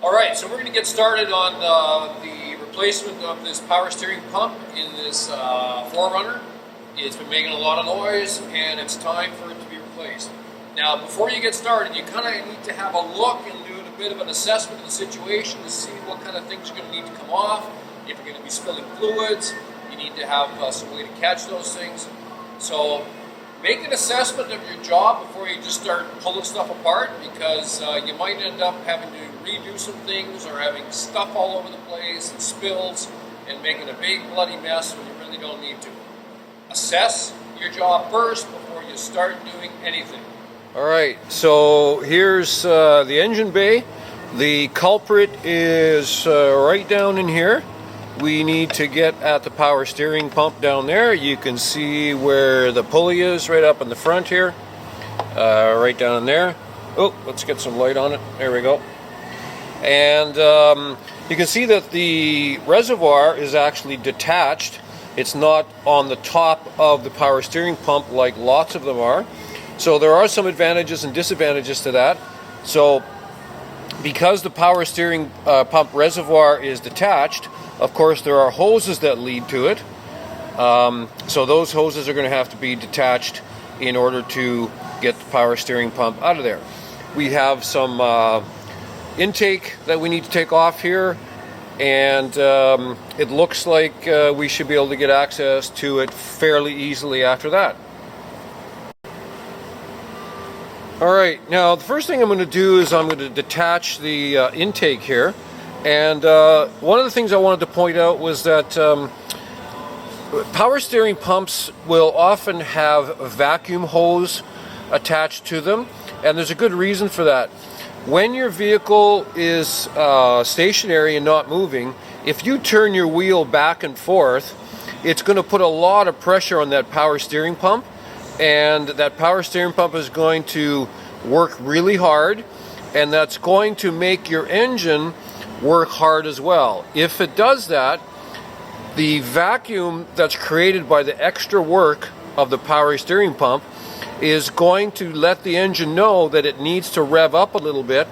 Alright, so we're going to get started on the replacement of this power steering pump in this 4Runner. It's been making a lot of noise and it's time for it to be replaced. Now before you get started, you kind of need to have a look and do a bit of an assessment of the situation to see what kind of things are going to need to come off. If you're going to be spilling fluids, you need to have some way to catch those things. So make an assessment of your job before you just start pulling stuff apart, because you might end up having to redo some things or having stuff all over the place and spills and making a big bloody mess when you really don't need to. Assess your job first before you start doing anything. Alright, so here's the engine bay. The culprit is right down in here. We need to get at the power steering pump down there. You can see where the pulley is right up in the front here. Right down in there. Oh, let's get some light on it. There we go. And you can see that the reservoir is actually detached. It's not on the top of the power steering pump like lots of them are. So there are some advantages and disadvantages to that. So because the power steering pump reservoir is detached, of course there are hoses that lead to it. So those hoses are going to have to be detached in order to get the power steering pump out of there. We have some intake that we need to take off here, and it looks like we should be able to get access to it fairly easily after that. Alright, now the first thing I'm going to do is I'm going to detach the intake here. And one of the things I wanted to point out was that power steering pumps will often have a vacuum hose attached to them, and there's a good reason for that. When your vehicle is stationary and not moving, if you turn your wheel back and forth, it's going to put a lot of pressure on that power steering pump, and that power steering pump is going to work really hard, and that's going to make your engine work hard as well. If it does that, the vacuum that's created by the extra work of the power steering pump is going to let the engine know that it needs to rev up a little bit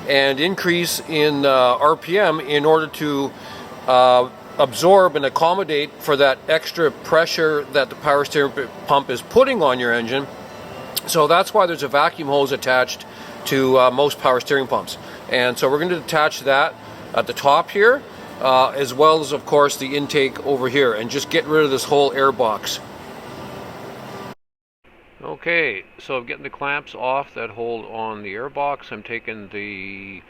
and increase in RPM in order to absorb and accommodate for that extra pressure that the power steering pump is putting on your engine. So that's why there's a vacuum hose attached to most power steering pumps. And so we're going to detach that at the top here, as well as of course the intake over here, and just get rid of this whole air box. Okay, so I'm getting the clamps off that hold on the air box. I'm taking the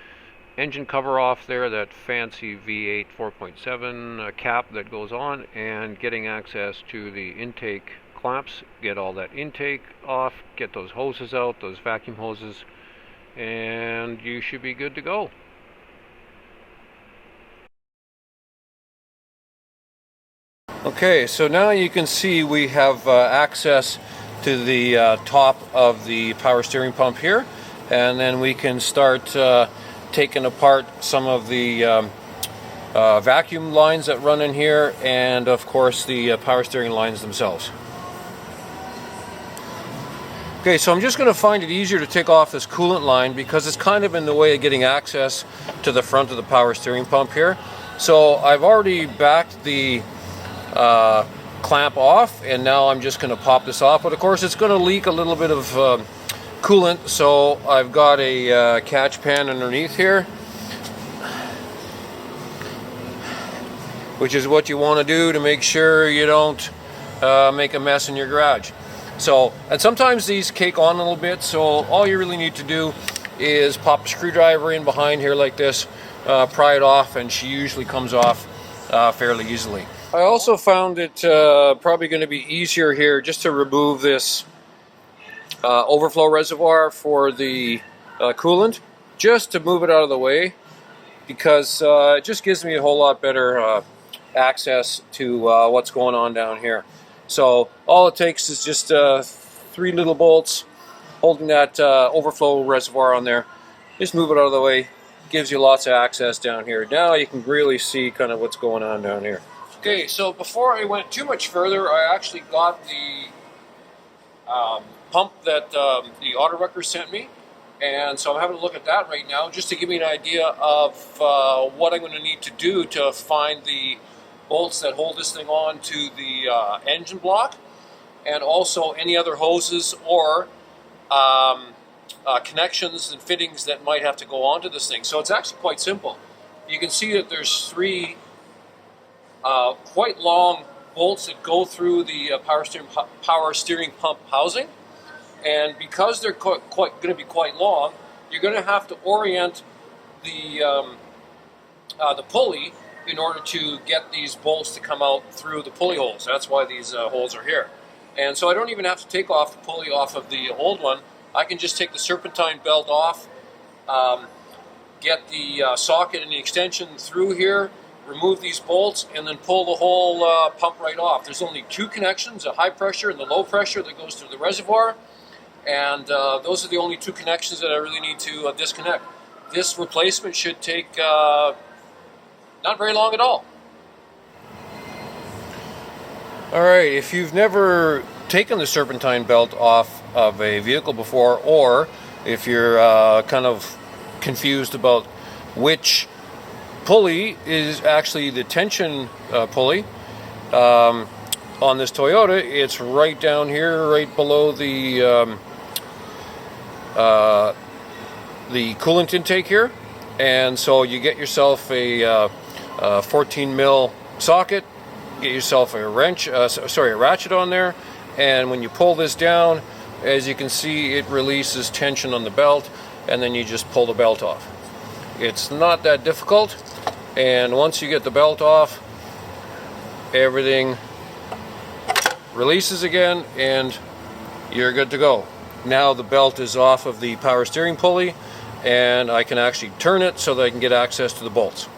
engine cover off there, that fancy V8 4.7 cap that goes on, and getting access to the intake clamps. Get all that intake off, get those hoses out, those vacuum hoses, and you should be good to go. Okay, so now you can see we have access to the top of the power steering pump here, and then we can start taking apart some of the vacuum lines that run in here, and of course the power steering lines themselves. Okay, so I'm just going to find it easier to take off this coolant line because it's kind of in the way of getting access to the front of the power steering pump here. So I've already backed the clamp off, and now I'm just going to pop this off, but of course it's going to leak a little bit of coolant, so I've got a catch pan underneath here, which is what you want to do to make sure you don't make a mess in your garage. So, and sometimes these cake on a little bit, so all you really need to do is pop a screwdriver in behind here like this, pry it off, and she usually comes off fairly easily. I also found it probably going to be easier here just to remove this overflow reservoir for the coolant, just to move it out of the way, because it just gives me a whole lot better access to what's going on down here. So all it takes is just 3 little bolts holding that overflow reservoir on there. Just move it out of the way. Gives you lots of access down here. Now you can really see kind of what's going on down here. Okay, so before I went too much further, I actually got the pump that the auto wrecker sent me, And so I'm having a look at that right now just to give me an idea of what I'm going to need to do to find the bolts that hold this thing on to the engine block, and also any other hoses or connections and fittings that might have to go onto this thing. So it's actually quite simple. You can see that there's three quite long bolts that go through the power steering pump housing, and because they're going to be quite long, you're going to have to orient the pulley in order to get these bolts to come out through the pulley holes. That's why these holes are here. And so I don't even have to take off the pulley off of the old one. I can just take the serpentine belt off, get the socket and the extension through here, remove these bolts, and then pull the whole pump right off. There's only two connections, a high pressure and the low pressure that goes through the reservoir, and those are the only two connections that I really need to disconnect. This replacement should take not very long at all. Alright, if you've never taken the serpentine belt off of a vehicle before, or if you're kind of confused about which pulley is actually the tension pulley on this Toyota, it's right down here, right below the coolant intake here. And so you get yourself a 14 mil socket, get yourself a wrench, a ratchet on there, and when you pull this down, as you can see, it releases tension on the belt, and then you just pull the belt off. It's not that difficult, and once you get the belt off, everything releases again, and you're good to go. Now the belt is off of the power steering pulley, and I can actually turn it so that I can get access to the bolts.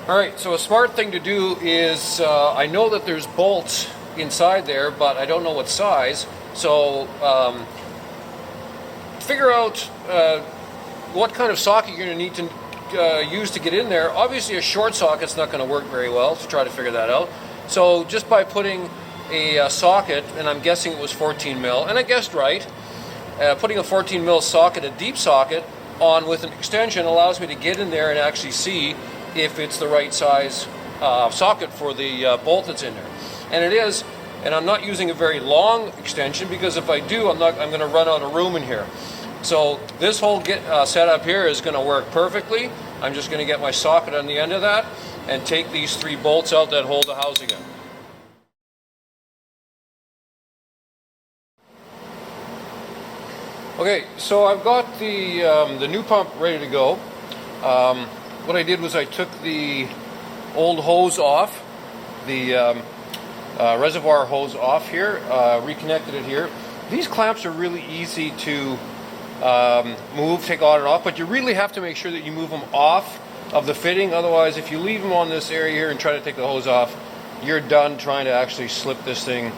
Alright, so a smart thing to do is, I know that there's bolts inside there, but I don't know what size, so figure out what kind of socket you're going to need to use to get in there. Obviously a short socket's not going to work very well, to try to figure that out. So just by putting a socket, and I'm guessing it was 14 mil, and I guessed right, putting a 14 mil socket, a deep socket, on with an extension allows me to get in there and actually see if it's the right size socket for the bolt that's in there. And it is, and I'm not using a very long extension, because if I do, I'm going to run out of room in here. So this whole setup here is going to work perfectly. I'm just going to get my socket on the end of that and take these three bolts out that hold the housing in. Okay, so I've got the new pump ready to go. What I did was I took the old hose off, the reservoir hose off here, reconnected it here. These clamps are really easy to move, take on and off, but you really have to make sure that you move them off of the fitting. Otherwise, if you leave them on this area here and try to take the hose off, you're done trying to actually slip this thing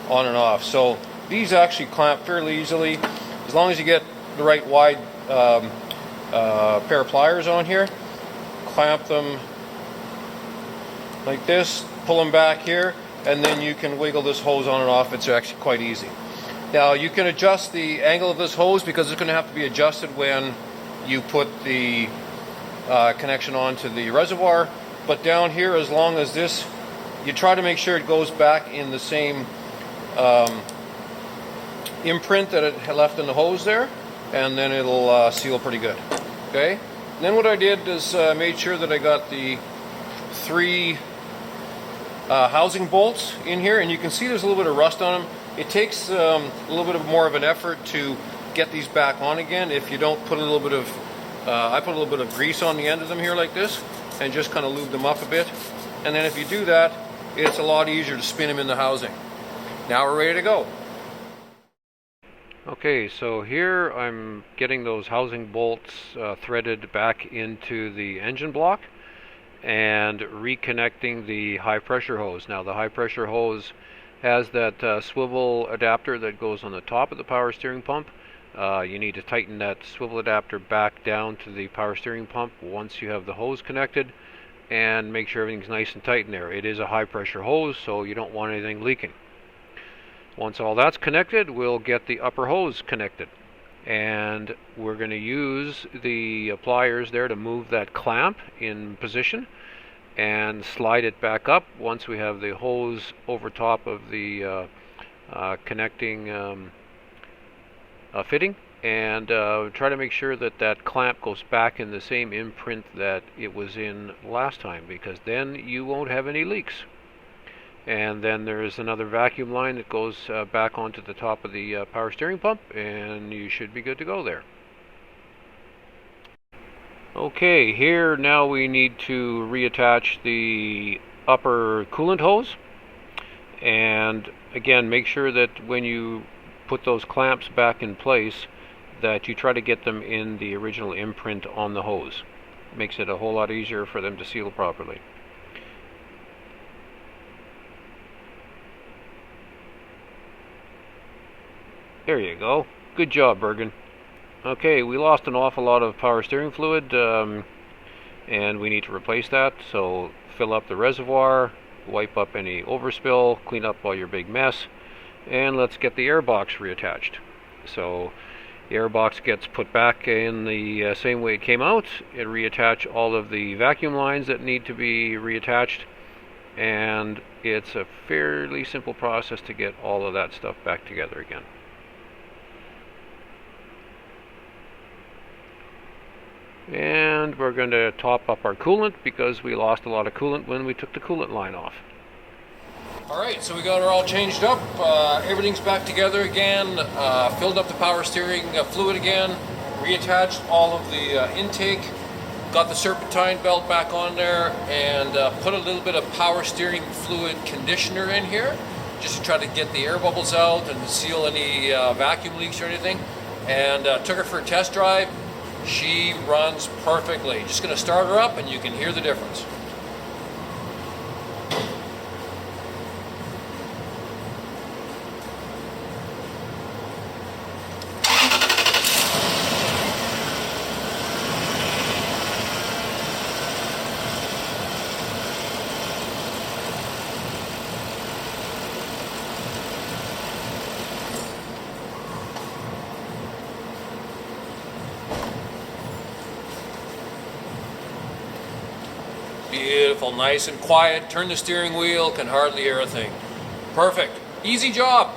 on and off. So these actually clamp fairly easily, as long as you get the right wide pair of pliers on here. Clamp them like this, pull them back here, and then you can wiggle this hose on and off. It's actually quite easy. Now you can adjust the angle of this hose, because it's going to have to be adjusted when you put the connection onto the reservoir. But down here, as long as this, you try to make sure it goes back in the same imprint that it had left in the hose there, and then it'll seal pretty good. Okay. And then what I did is made sure that I got the three housing bolts in here, and you can see there's a little bit of rust on them. It takes a little bit more of an effort to get these back on again if you don't put a little bit of, I put a little bit of grease on the end of them here like this, and just kind of lube them up a bit. And then if you do that, it's a lot easier to spin them in the housing. Now we're ready to go. Okay, so here I'm getting those housing bolts threaded back into the engine block and reconnecting the high pressure hose. Now the high pressure hose has that swivel adapter that goes on the top of the power steering pump. You need to tighten that swivel adapter back down to the power steering pump once you have the hose connected, and make sure everything's nice and tight in there. It is a high pressure hose, so you don't want anything leaking. Once all that's connected, we'll get the upper hose connected. And we're going to use the pliers there to move that clamp in position and slide it back up once we have the hose over top of the connecting fitting, and try to make sure that that clamp goes back in the same imprint that it was in last time, because then you won't have any leaks. And then there's another vacuum line that goes back onto the top of the power steering pump, and you should be good to go there. Okay, here now we need to reattach the upper coolant hose. And again, make sure that when you put those clamps back in place that you try to get them in the original imprint on the hose. Makes it a whole lot easier for them to seal properly. There you go. Good job, Bergen. Okay, we lost an awful lot of power steering fluid, and we need to replace that. So fill up the reservoir, wipe up any overspill, clean up all your big mess, and let's get the air box reattached. So the air box gets put back in the same way it came out, and reattach all of the vacuum lines that need to be reattached, and it's a fairly simple process to get all of that stuff back together again. And we're going to top up our coolant because we lost a lot of coolant when we took the coolant line off. Alright, so we got it all changed up, everything's back together again, filled up the power steering fluid again, reattached all of the intake, got the serpentine belt back on there, and put a little bit of power steering fluid conditioner in here, just to try to get the air bubbles out and seal any vacuum leaks or anything, and took her for a test drive. She runs perfectly. Just going to start her up and you can hear the difference. Beautiful, nice and quiet. Turn the steering wheel, can hardly hear a thing. Perfect. Easy job.